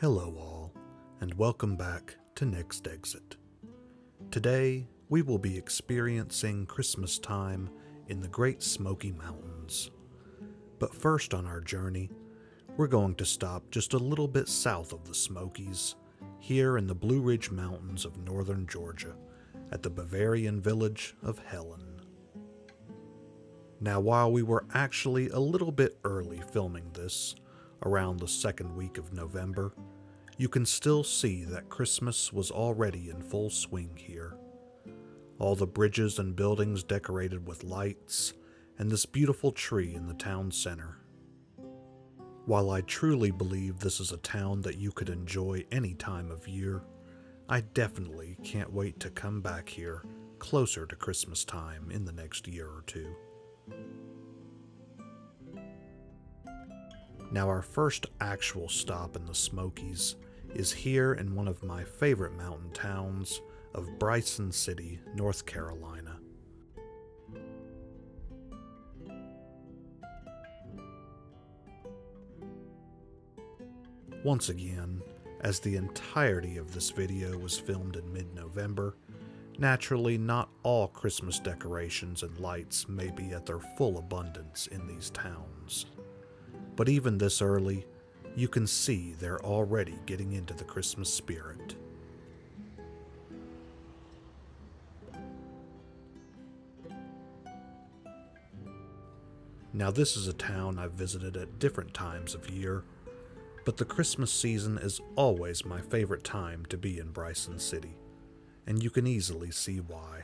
Hello all, and welcome back to Next Exit. Today, we will be experiencing Christmas time in the Great Smoky Mountains. But first on our journey, we're going to stop just a little bit south of the Smokies, here in the Blue Ridge Mountains of northern Georgia, at the Bavarian Village of Helen. Now, while we were actually a little bit early filming this, around the second week of November, you can still see that Christmas was already in full swing here. All the bridges and buildings decorated with lights, and this beautiful tree in the town center. While I truly believe this is a town that you could enjoy any time of year, I definitely can't wait to come back here closer to Christmas time in the next year or two. Now, our first actual stop in the Smokies is here in one of my favorite mountain towns of Bryson City, North Carolina. Once again, as the entirety of this video was filmed in mid-November, naturally not all Christmas decorations and lights may be at their full abundance in these towns. But even this early, you can see they're already getting into the Christmas spirit. Now, this is a town I've visited at different times of year, but the Christmas season is always my favorite time to be in Bryson City, and you can easily see why.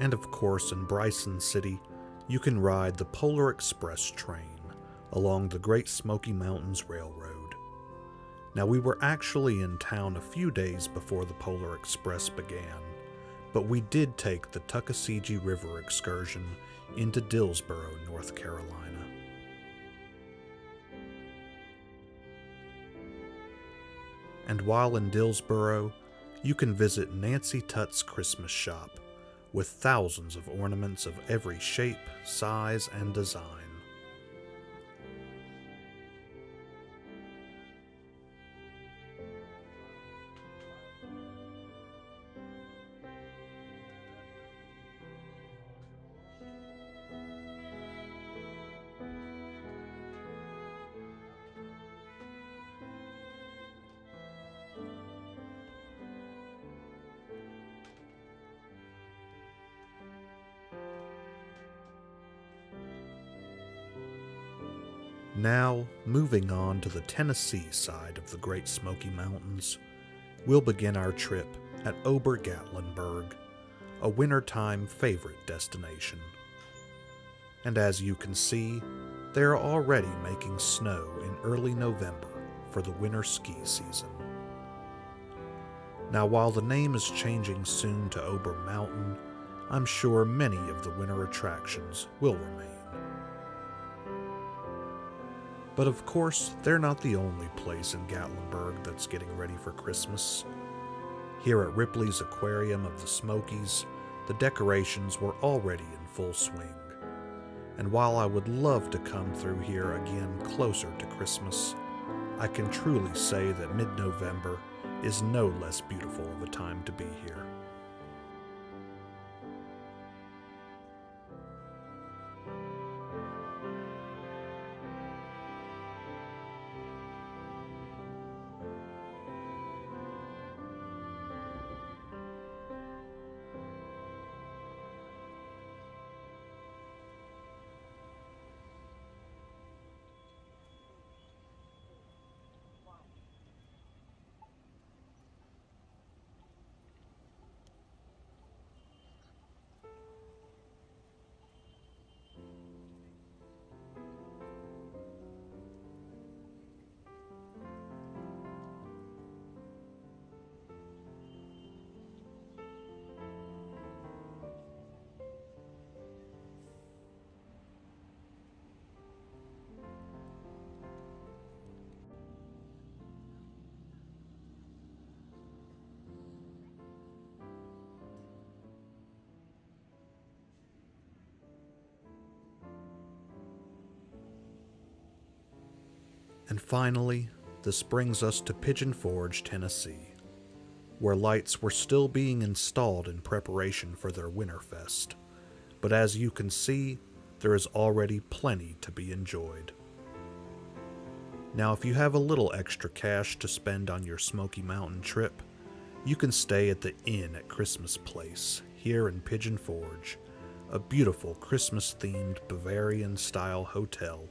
And of course, in Bryson City, you can ride the Polar Express train along the Great Smoky Mountains Railroad. Now, we were actually in town a few days before the Polar Express began, but we did take the Tuckasegee River excursion into Dillsboro, North Carolina. And while in Dillsboro, you can visit Nancy Tutt's Christmas shop, with thousands of ornaments of every shape, size, and design. Now, moving on to the Tennessee side of the Great Smoky Mountains, we'll begin our trip at Gatlinburg, a wintertime favorite destination. And as you can see, they are already making snow in early November for the winter ski season. Now, while the name is changing soon to Ober Mountain, I'm sure many of the winter attractions will remain. But of course, they're not the only place in Gatlinburg that's getting ready for Christmas. Here at Ripley's Aquarium of the Smokies, the decorations were already in full swing. And while I would love to come through here again closer to Christmas, I can truly say that mid-November is no less beautiful of a time to be here. And finally, this brings us to Pigeon Forge, Tennessee, where lights were still being installed in preparation for their Winterfest. But as you can see, there is already plenty to be enjoyed. Now, if you have a little extra cash to spend on your Smoky Mountain trip, you can stay at the Inn at Christmas Place here in Pigeon Forge, a beautiful Christmas-themed Bavarian-style hotel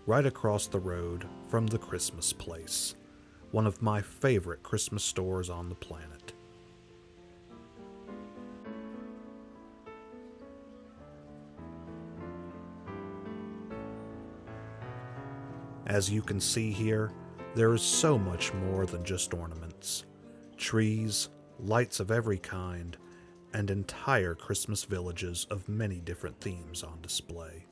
right across the road from the Christmas Place, one of my favorite Christmas stores on the planet. As you can see here, there is so much more than just ornaments. Trees, lights of every kind, and entire Christmas villages of many different themes on display.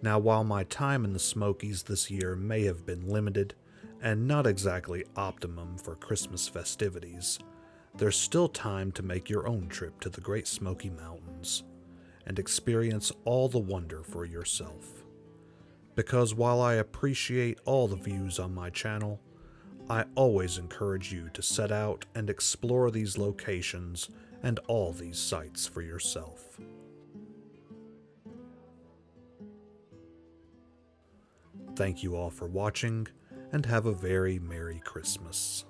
Now, while my time in the Smokies this year may have been limited and not exactly optimum for Christmas festivities, there's still time to make your own trip to the Great Smoky Mountains and experience all the wonder for yourself. Because while I appreciate all the views on my channel, I always encourage you to set out and explore these locations and all these sites for yourself. Thank you all for watching, and have a very Merry Christmas.